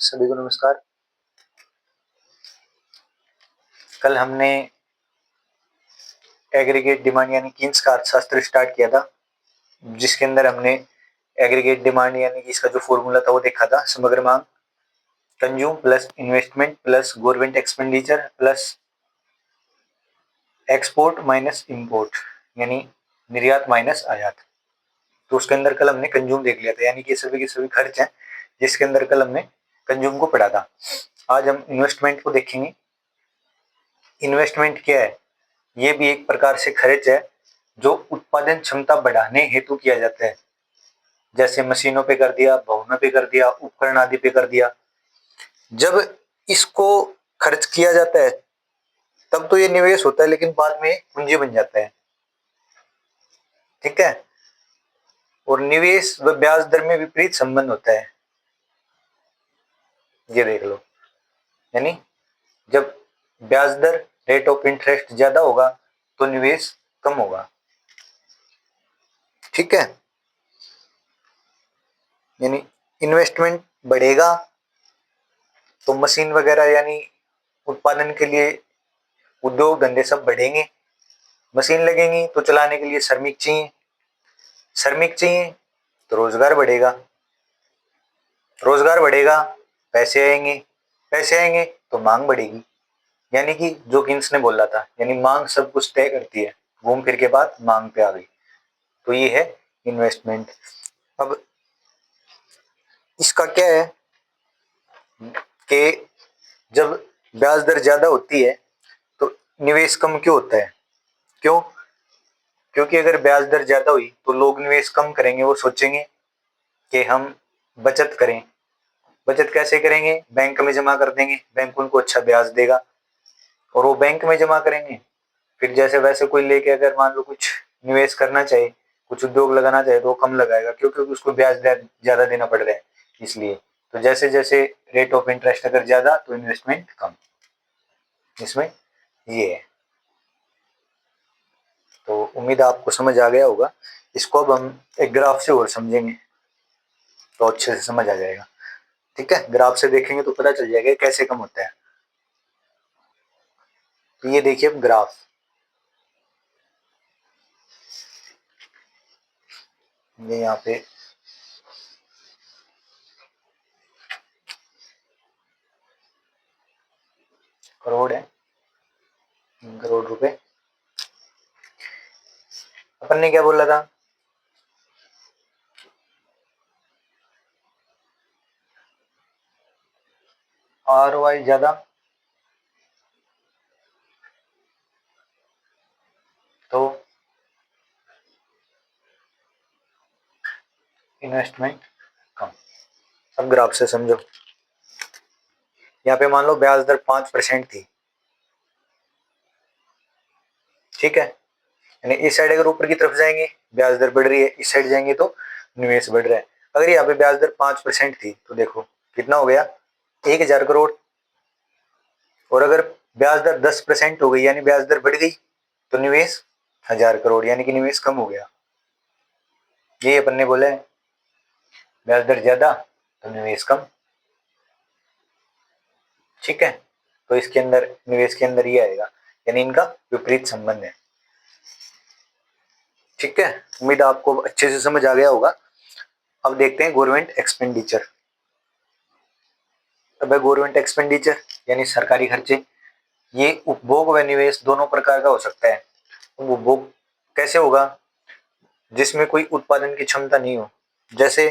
सभी को नमस्कार। कल हमने एग्रीगेट डिमांड यानी कीन्स का अर्थशास्त्र स्टार्ट किया था, जिसके अंदर हमने एग्रीगेट डिमांड यानी कि इसका जो फॉर्मूला था वो देखा था। समग्र मांग consume plus investment plus government expenditure plus export minus import यानी निर्यात माइनस आयात। तो उसके अंदर कल हमने कंज्यूम देख लिया था, यानी कि सभी के सभी खर्च हैं जिसके अंदर कल हमने कंज्यूम को पढ़ा था। आज हम इन्वेस्टमेंट को देखेंगे। इन्वेस्टमेंट क्या है? ये भी एक प्रकार से खर्च है जो उत्पादन क्षमता बढ़ाने हेतु किया जाता है, जैसे मशीनों पे कर दिया, भवनों पे कर दिया, उपकरण आदि पे कर दिया। जब इसको खर्च किया जाता है तब तो ये निवेश होता है, लेकिन बाद में पूंजी बन जाता है। ठीक है। और निवेश व ब्याज दर में विपरीत संबंध होता है, ये देख लो। यानी जब ब्याज दर रेट ऑफ इंटरेस्ट ज्यादा होगा तो निवेश कम होगा। ठीक है। यानी इन्वेस्टमेंट बढ़ेगा तो मशीन वगैरह यानी उत्पादन के लिए उद्योग धंधे सब बढ़ेंगे। मशीन लगेंगी तो चलाने के लिए श्रमिक चाहिए, श्रमिक चाहिए तो रोजगार बढ़ेगा, रोजगार बढ़ेगा पैसे आएंगे, पैसे आएंगे तो मांग बढ़ेगी। यानी कि जो किन्स ने बोला था, यानी मांग सब कुछ तय करती है, घूम फिर के बाद मांग पे आ गई। तो ये है इन्वेस्टमेंट। अब इसका क्या है कि जब ब्याज दर ज्यादा होती है तो निवेश कम क्यों होता है? क्यों? क्योंकि अगर ब्याज दर ज्यादा हुई तो लोग निवेश कम करेंगे। वो सोचेंगे कि हम बचत करें। बचत कैसे करेंगे? बैंक में जमा कर देंगे, बैंक उनको अच्छा ब्याज देगा और वो बैंक में जमा करेंगे। फिर जैसे वैसे कोई लेके अगर मान लो कुछ निवेश करना चाहे, कुछ उद्योग लगाना चाहे तो वो कम लगाएगा, क्योंकि उसको ब्याज ज्यादा देना पड़ रहा है इसलिए। तो जैसे जैसे रेट ऑफ इंटरेस्ट अगर ज्यादा तो इन्वेस्टमेंट कम, इसमें ये है। तो उम्मीद आपको समझ आ गया होगा। इसको अब हम एक ग्राफ से और समझेंगे तो अच्छे से समझ आ जाएगा। ठीक है। ग्राफ से देखेंगे तो पता चल जाएगा कैसे कम होता है। तो ये देखिए अब ग्राफ, ये यहाँ पे करोड़ है, करोड़ रुपए। अपन ने क्या बोला था? ROI ज्यादा तो इन्वेस्टमेंट कम। अब ग्राफ से समझो। यहाँ पे मान लो ब्याज दर 5% थी। ठीक है। यानी इस साइड अगर ऊपर की तरफ जाएंगे ब्याज दर बढ़ रही है, इस साइड जाएंगे तो निवेश बढ़ रहा है। अगर यहाँ पे ब्याज दर 5% थी तो देखो कितना हो गया, 1000 करोड़। और अगर ब्याज दर 10% हो गई यानी ब्याज दर बढ़ गई तो निवेश 1000 करोड़, यानी कि निवेश कम हो गया। ये अपन ने बोला है, ब्याज दर ज्यादा तो निवेश कम। ठीक है। तो इसके अंदर निवेश के अंदर ये आएगा, यानी इनका विपरीत संबंध है। ठीक है। उम्मीद आपको अच्छे से समझ आ गया होगा। अब देखते हैं गवर्नमेंट एक्सपेंडिचर। अब गवर्नमेंट एक्सपेंडिचर यानी सरकारी खर्चे। ये उपभोग व निवेश दोनों प्रकार का हो सकता है। उपभोग कैसे होगा? जिसमें कोई उत्पादन की क्षमता नहीं हो, जैसे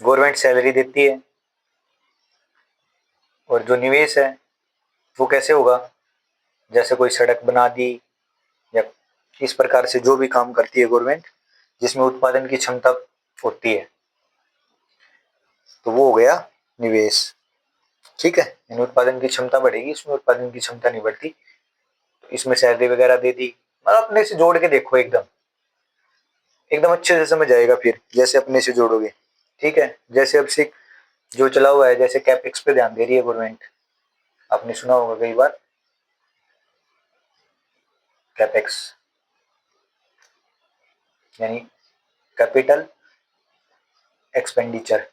गवर्नमेंट सैलरी देती है। और जो निवेश है वो कैसे होगा? जैसे कोई सड़क बना दी या इस प्रकार से जो भी काम करती है गवर्नमेंट जिसमें उत्पादन की क्षमता होती है, तो वो हो गया निवेश। ठीक है। यानी उत्पादन की क्षमता बढ़ेगी, इसमें उत्पादन की क्षमता नहीं बढ़ती। तो इसमें सैलरी वगैरह दे दी, मतलब अपने से जोड़ के देखो, एकदम एकदम अच्छे से समझ आएगा फिर जैसे अपने से जोड़ोगे। ठीक है। जैसे अब से जो चला हुआ है, जैसे कैपेक्स पे ध्यान दे रही है गवर्नमेंट, आपने सुना होगा कई बार कैपेक्स यानी कैपिटल एक्सपेंडिचर।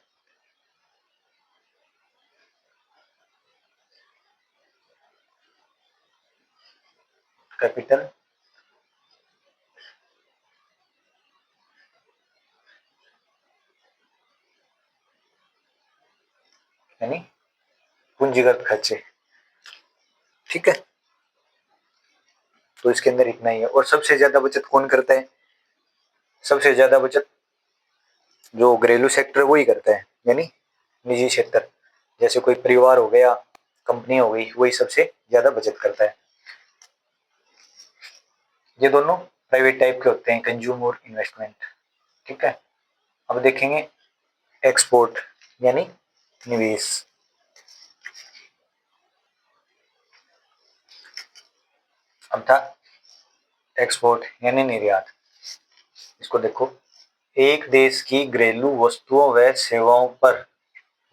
कैपिटल यानी पूंजीगत खर्चे। ठीक है, तो इसके अंदर इतना ही है। और सबसे ज्यादा बचत कौन करता है? सबसे ज्यादा बचत जो घरेलू सेक्टर है वही करता है, यानी निजी क्षेत्र, जैसे कोई परिवार हो गया, कंपनी हो गई, वही सबसे ज्यादा बचत करता है। ये दोनों प्राइवेट टाइप के होते हैं, कंज्यूम और इन्वेस्टमेंट। ठीक है, अब देखेंगे एक्सपोर्ट यानी निवेश। अब था एक्सपोर्ट यानी निर्यात। इसको देखो, एक देश की घरेलू वस्तुओं व सेवाओं पर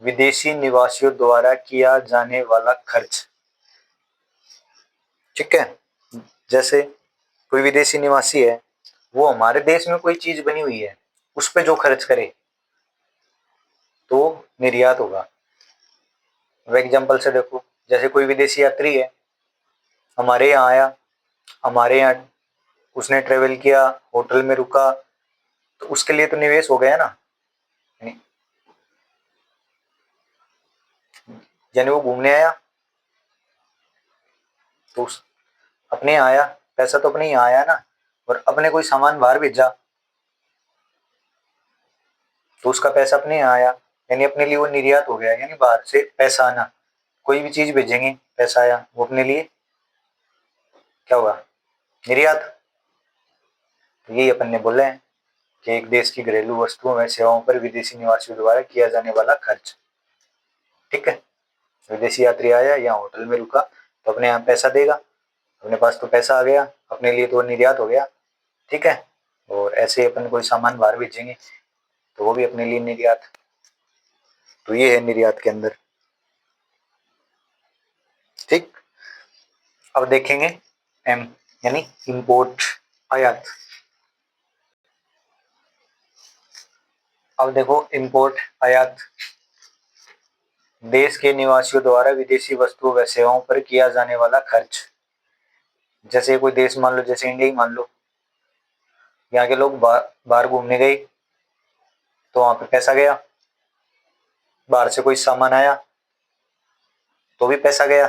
विदेशी निवासियों द्वारा किया जाने वाला खर्च। ठीक है, जैसे कोई विदेशी निवासी है, वो हमारे देश में कोई चीज बनी हुई है, उस पर जो खर्च करे तो निर्यात होगा। अब एग्जाम्पल से देखो, जैसे कोई विदेशी यात्री है, हमारे यहाँ आया, हमारे यहाँ उसने ट्रेवल किया, होटल में रुका, तो उसके लिए तो निवेश हो गया ना। यानी वो घूमने आया तो अपने यहाँ आया, पैसा तो अपने यहाँ आया ना, और अपने कोई सामान बाहर भेजा तो उसका पैसा अपने यहाँ आया, यानी अपने लिए वो निर्यात हो गया, यानी बाहर से पैसा आना। कोई भी चीज भेजेंगे, पैसा आया, वो अपने लिए क्या हुआ? निर्यात। तो यही अपन ने बोला है कि एक देश की घरेलू वस्तुओं व सेवाओं पर विदेशी निवासियों द्वारा किया जाने वाला खर्च। ठीक है, विदेशी यात्री आया, यहाँ होटल में रुका, तो अपने यहाँ पैसा देगा, अपने पास तो पैसा आ गया, अपने लिए तो निर्यात हो गया। ठीक है, और ऐसे अपन कोई सामान बाहर भेजेंगे तो वो भी अपने लिए निर्यात। तो ये है निर्यात के अंदर। ठीक, अब देखेंगे एम यानी इंपोर्ट, आयात। अब देखो इंपोर्ट, आयात, देश के निवासियों द्वारा विदेशी वस्तुओं व सेवाओं पर किया जाने वाला खर्च। जैसे कोई देश मान लो, जैसे इंडिया ही मान लो, यहाँ के लोग बाहर घूमने गए तो वहां पे पैसा गया, बाहर से कोई सामान आया तो भी पैसा गया,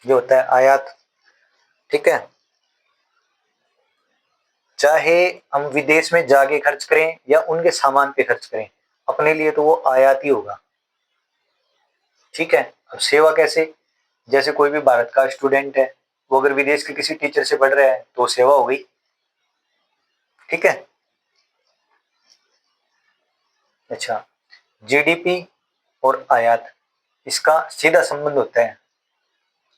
जो होता है आयात। ठीक है, चाहे हम विदेश में जाके खर्च करें या उनके सामान पे खर्च करें, अपने लिए तो वो आयात ही होगा। ठीक है, अब सेवा कैसे? जैसे कोई भी भारत का स्टूडेंट है, वो अगर विदेश के किसी टीचर से पढ़ रहा है तो सेवा हो गई। ठीक है, अच्छा, जीडीपी और आयात, इसका सीधा संबंध होता है,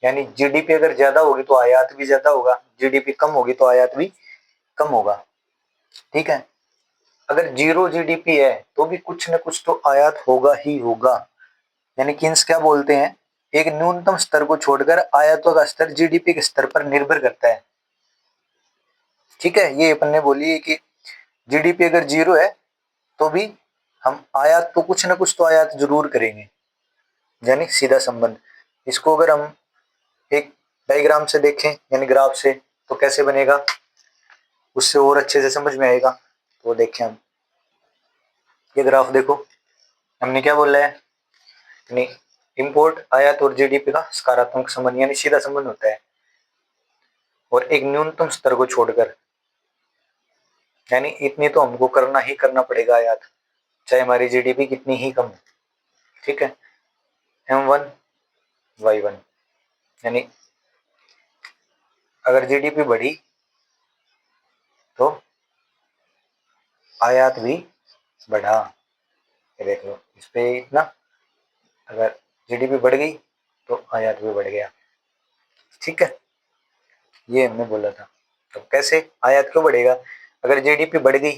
यानी जीडीपी अगर ज्यादा होगी तो आयात भी ज्यादा होगा, जीडीपी कम होगी तो आयात भी कम होगा। ठीक है, अगर जीरो जीडीपी है तो भी कुछ न कुछ तो आयात होगा ही होगा। यानी कि क्या बोलते हैं, एक न्यूनतम स्तर को छोड़कर आयातों का स्तर जीडीपी के स्तर पर निर्भर करता है। ठीक है, ये अपन ने बोली है कि जीडीपी अगर जीरो है तो भी हम आयात तो कुछ न कुछ तो आयात जरूर करेंगे, यानी सीधा संबंध। इसको अगर हम एक डायग्राम से देखें यानी ग्राफ से, तो कैसे बनेगा, उससे और अच्छे से समझ में आएगा। तो देखें हम ये ग्राफ देखो, हमने क्या बोला है, यानी इंपोर्ट, आयात और जीडीपी का सकारात्मक संबंध यानी सीधा संबंध होता है, और एक न्यूनतम स्तर को छोड़कर, यानी इतनी तो हमको करना ही करना पड़ेगा आयात, चाहे हमारी जीडीपी कितनी ही कम हो। ठीक है, M1Y1, यानी अगर जीडीपी बढ़ी तो आयात भी बढ़ा। ये देख लो, इस पे इतना, अगर जीडीपी बढ़ गई तो आयात भी बढ़ गया। ठीक है, ये हमने बोला था। तो कैसे आयात क्यों बढ़ेगा? अगर जीडीपी बढ़ गई,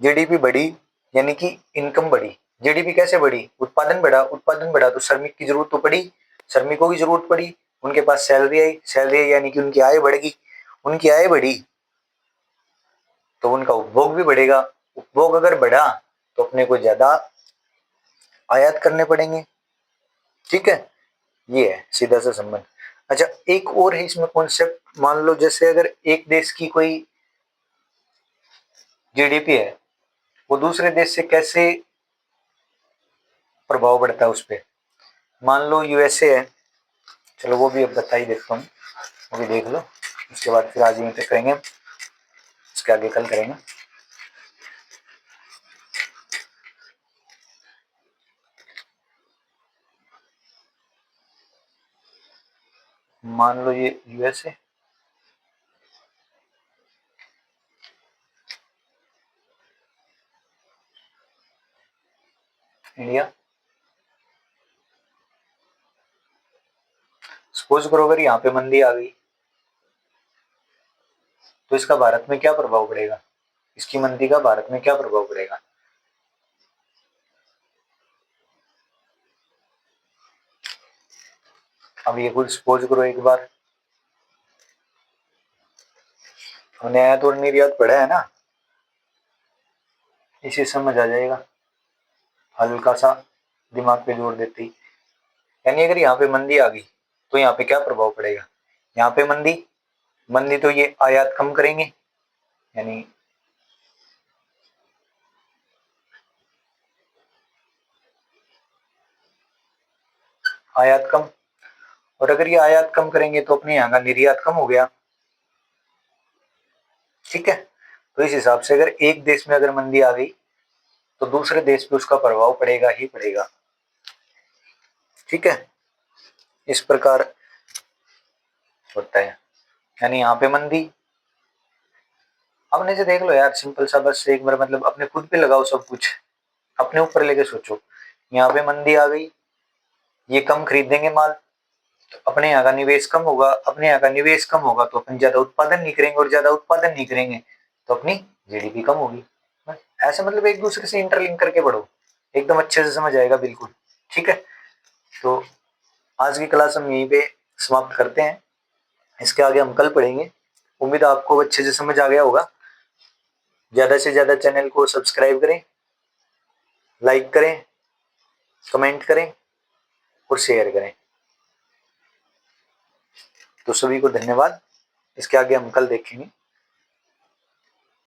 जीडीपी बढ़ी यानी कि इनकम बढ़ी। जीडीपी कैसे बढ़ी? उत्पादन बढ़ा, उत्पादन बढ़ा तो श्रमिक की जरूरत तो पड़ी, श्रमिकों की जरूरत पड़ी, उनके पास सैलरी आई, सैलरी आई यानी कि उनकी आय बढ़ेगी, उनकी आय बढ़ी तो उनका उपभोग भी बढ़ेगा, उपभोग अगर बढ़ा तो अपने को ज्यादा आयात करने पड़ेंगे। ठीक है, ये है सीधा सा संबंध। अच्छा, एक और है इसमें कॉन्सेप्ट, मान लो जैसे अगर एक देश की कोई जीडीपी है, वो दूसरे देश से कैसे प्रभाव पड़ता है उस पर। मान लो यूएसए है, चलो वो भी अब बता ही देता हूँ, वो भी देख लो, उसके बाद फिर आज यहीं पे करेंगे, उसके आगे कल करेंगे। मान लो ये यूएसए, इंडिया। सपोज करो अगर यहाँ पे मंदी आ गई तो इसका भारत में क्या प्रभाव पड़ेगा, इसकी मंदी का भारत में क्या प्रभाव पड़ेगा। अब ये कुछ सपोज करो, एक बार हमने आयात और निर्यात पढ़ा है ना, इसे समझ आ जाएगा, हल्का सा दिमाग पे जोर देते ही। यानी अगर यहाँ पे मंदी आ गई तो यहाँ पे क्या प्रभाव पड़ेगा, यहाँ पे मंदी, मंदी तो ये आयात कम करेंगे, यानी आयात कम, और अगर ये आयात कम करेंगे तो अपने यहाँ का निर्यात कम हो गया। ठीक है, तो इस हिसाब से अगर एक देश में अगर मंदी आ गई तो दूसरे देश पे उसका प्रभाव पड़ेगा ही पड़ेगा। ठीक है, इस प्रकार होता है। यानी यहाँ पे मंदी, अपने से देख लो यार, सिंपल सा, बस एक बार मतलब अपने खुद पे लगाओ सब कुछ, अपने ऊपर लेके सोचो। यहाँ पे मंदी आ गई, ये कम खरीदेंगे माल, तो अपने यहाँ का निवेश कम होगा, अपने यहाँ का निवेश कम होगा तो अपन ज्यादा उत्पादन नहीं करेंगे, और ज्यादा उत्पादन नहीं करेंगे तो अपनी जीडीपी कम होगी। ऐसे मतलब एक दूसरे से इंटरलिंक करके पढ़ो, एकदम अच्छे से समझ आएगा बिल्कुल। ठीक है, तो आज की क्लास हम यहीं पे समाप्त करते हैं, इसके आगे हम कल पढ़ेंगे। उम्मीद है आपको अच्छे से समझ आ गया होगा। ज्यादा से ज्यादा चैनल को सब्सक्राइब करें, लाइक करें, कमेंट करें और शेयर करें। तो सभी को धन्यवाद, इसके आगे हम कल देखेंगे।